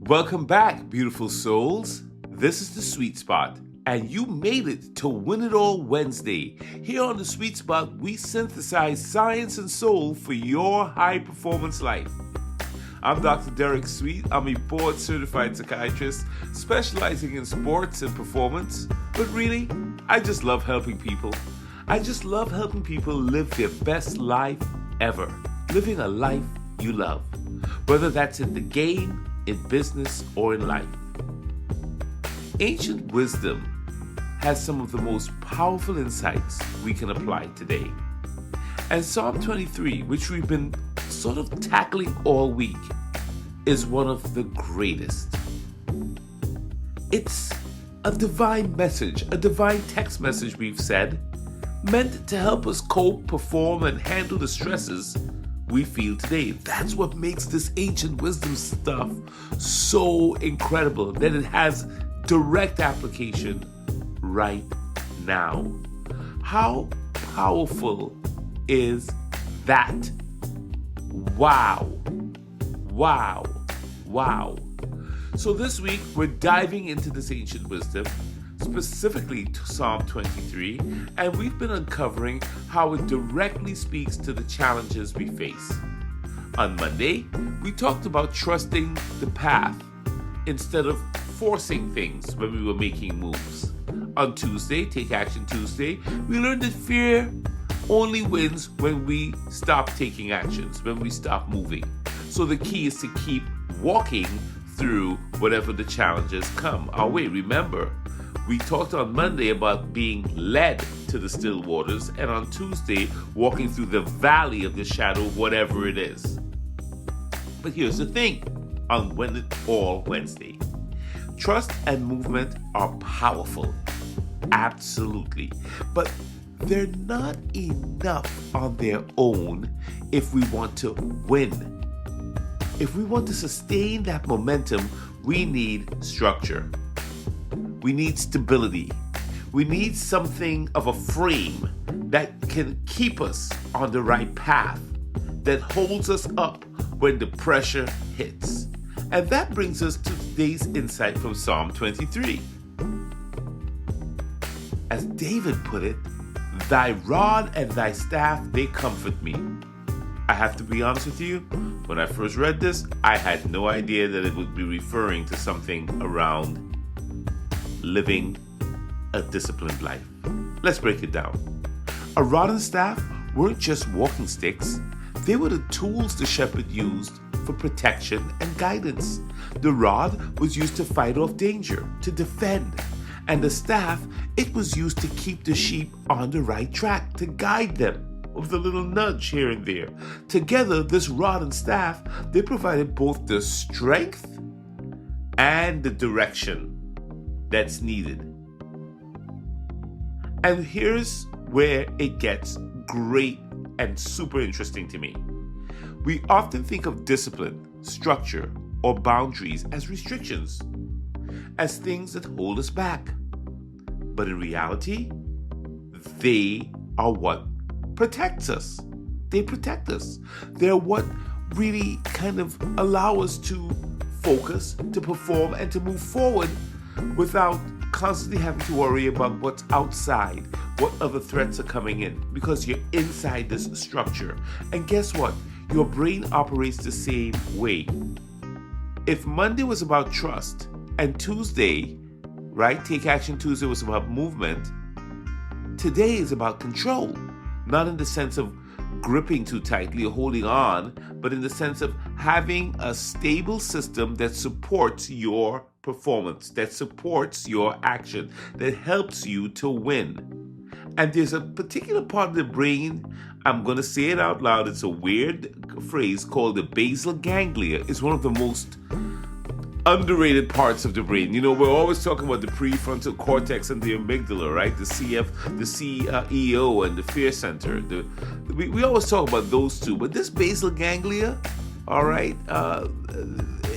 Welcome back, beautiful souls. This is The Sweet Spot, and you made it to Win It All Wednesday. Here on The Sweet Spot, we synthesize science and soul for your high-performance life. I'm Dr. Derek Sweet. I'm a board-certified psychiatrist specializing in sports and performance. But really, I just love helping people. I just love helping people live their best life ever. Living a life you love. Whether that's in the game, in business, or in life. Ancient wisdom has some of the most powerful insights we can apply today. And Psalm 23, which we've been sort of tackling all week, is one of the greatest. It's a divine message, a divine text message, we've said, meant to help us cope, perform, and handle the stresses we feel today. That's what makes this ancient wisdom stuff so incredible, that it has direct application right now. How powerful is that? Wow. So this week, we're diving into this ancient wisdom, specifically to Psalm 23, and we've been uncovering how it directly speaks to the challenges we face. On Monday, we talked about trusting the path instead of forcing things when we were making moves. On Tuesday, Take Action Tuesday, we learned that fear only wins when we stop taking actions, when we stop moving. So the key is to keep walking through whatever the challenges come our way. Remember, we talked on Monday about being led to the still waters, and on Tuesday, walking through the valley of the shadow of whatever it is. But here's the thing, on Win It All Wednesday. Trust and movement are powerful, absolutely, but they're not enough on their own if we want to win. If we want to sustain that momentum, we need structure. We need stability. We need something of a frame that can keep us on the right path, that holds us up when the pressure hits. And that brings us to today's insight from Psalm 23. As David put it, "Thy rod and thy staff, they comfort me." I have to be honest with you, when I first read this, I had no idea that it would be referring to something around living a disciplined life. Let's break it down. A rod and staff weren't just walking sticks. They were the tools the shepherd used for protection and guidance. The rod was used to fight off danger, to defend. And the staff, it was used to keep the sheep on the right track, to guide them with a little nudge here and there. Together, this rod and staff, they provided both the strength and the direction that's needed. And here's where it gets great and super interesting to me. We often think of discipline, structure, or boundaries as restrictions, as things that hold us back. But in reality, they are what protects us. They protect us. They're what really kind of allow us to focus, to perform, and to move forward without constantly having to worry about what's outside, what other threats are coming in, because you're inside this structure. And guess what? Your brain operates the same way. If Monday was about trust and Tuesday, right, Take Action Tuesday was about movement, today is about control. Not in the sense of gripping too tightly or holding on, but in the sense of having a stable system that supports your performance, that supports your action, that helps you to win. And there's a particular part of the brain, I'm going to say it out loud, it's a weird phrase called the basal ganglia. It's one of the most underrated parts of the brain. You know, we're always talking about the prefrontal cortex and the amygdala, right? The CEO and the fear center. We always talk about those two, but this basal ganglia, all right,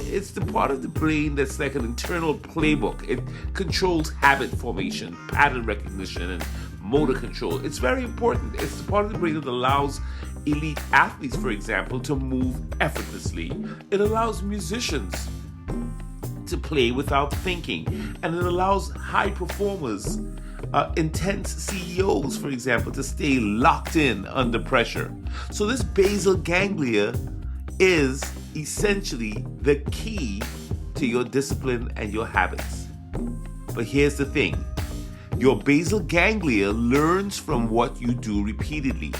it's the part of the brain that's like an internal playbook. It controls habit formation, pattern recognition, and motor control. It's very important. It's the part of the brain that allows elite athletes, for example, to move effortlessly. It allows musicians want to play without thinking, and it allows high performers, intense CEOs, for example, to stay locked in under pressure. So this basal ganglia is essentially the key to your discipline and your habits. But here's the thing. Your basal ganglia learns from what you do repeatedly.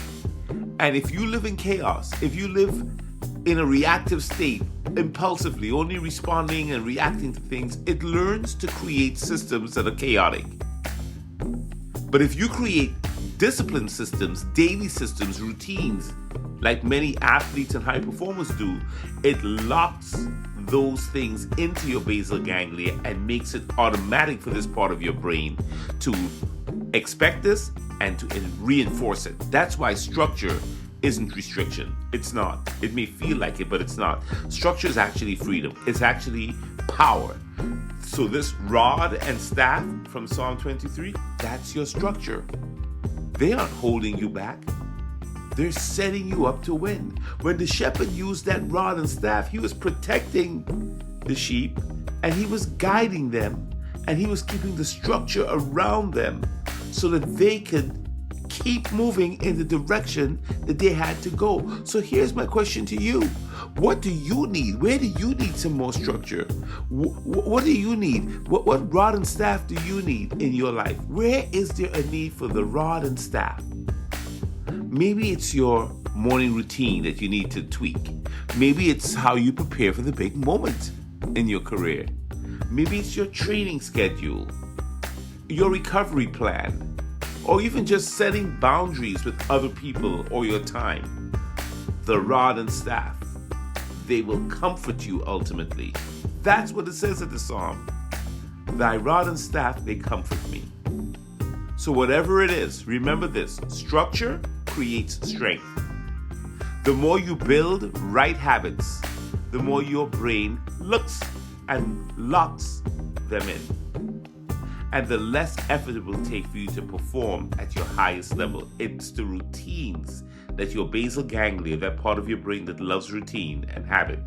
And if you live in chaos, if you live in a reactive state, impulsively, only responding and reacting to things, it learns to create systems that are chaotic. But if you create discipline systems, daily systems, routines, like many athletes and high performers do, it locks those things into your basal ganglia and makes it automatic for this part of your brain to expect this and to reinforce it. That's why structure isn't restriction. It's not. It may feel like it, but it's not. Structure is actually freedom. It's actually power. So this rod and staff from Psalm 23, that's your structure. They aren't holding you back. They're setting you up to win. When the shepherd used that rod and staff, he was protecting the sheep and he was guiding them and he was keeping the structure around them so that they could keep moving in the direction that they had to go. So here's my question to you. What do you need? Where do you need some more structure? What do you need? What rod and staff do you need in your life? Where is there a need for the rod and staff? Maybe it's your morning routine that you need to tweak. Maybe it's how you prepare for the big moment in your career. Maybe it's your training schedule, your recovery plan, or even just setting boundaries with other people or your time. The rod and staff, they will comfort you ultimately. That's what it says in the Psalm. Thy rod and staff, they comfort me. So whatever it is, remember this, structure creates strength. The more you build right habits, the more your brain looks and locks them in. And the less effort it will take for you to perform at your highest level. It's the routines that your basal ganglia, that part of your brain that loves routine and habit,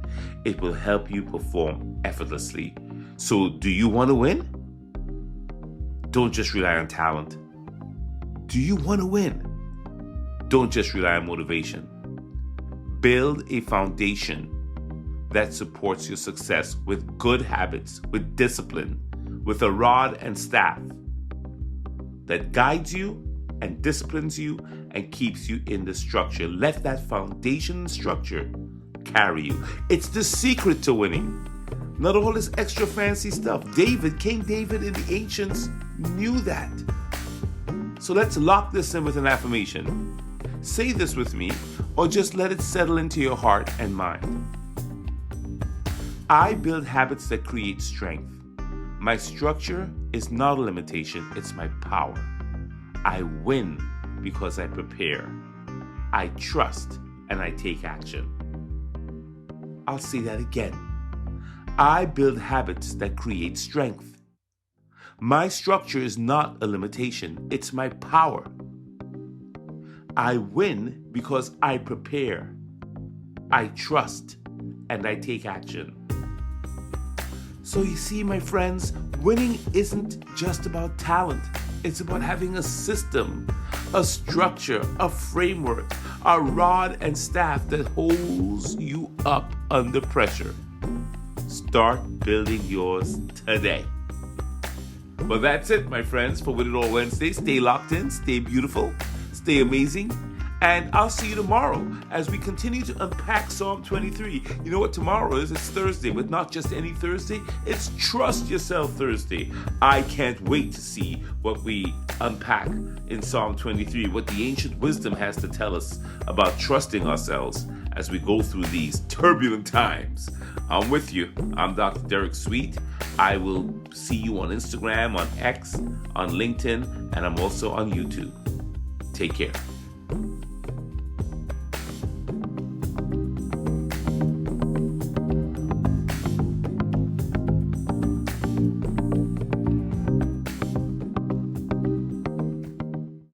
it will help you perform effortlessly. So do you want to win? Don't just rely on talent. Do you want to win? Don't just rely on motivation. Build a foundation that supports your success with good habits, with discipline, with a rod and staff that guides you and disciplines you and keeps you in the structure. Let that foundation and structure carry you. It's the secret to winning. Not all this extra fancy stuff. King David in the ancients knew that. So let's lock this in with an affirmation. Say this with me, or just let it settle into your heart and mind. I build habits that create strength. My structure is not a limitation, it's my power. I win because I prepare. I trust and I take action. I'll say that again. I build habits that create strength. My structure is not a limitation, it's my power. I win because I prepare. I trust and I take action. So you see, my friends, winning isn't just about talent. It's about having a system, a structure, a framework, a rod and staff that holds you up under pressure. Start building yours today. Well, that's it, my friends, for Win It All Wednesday. Stay locked in, stay beautiful, stay amazing. And I'll see you tomorrow as we continue to unpack Psalm 23. You know what tomorrow is? It's Thursday, but not just any Thursday. It's Trust Yourself Thursday. I can't wait to see what we unpack in Psalm 23, what the ancient wisdom has to tell us about trusting ourselves as we go through these turbulent times. I'm with you. I'm Dr. Derek Sweet. I will see you on Instagram, on X, on LinkedIn, and I'm also on YouTube. Take care.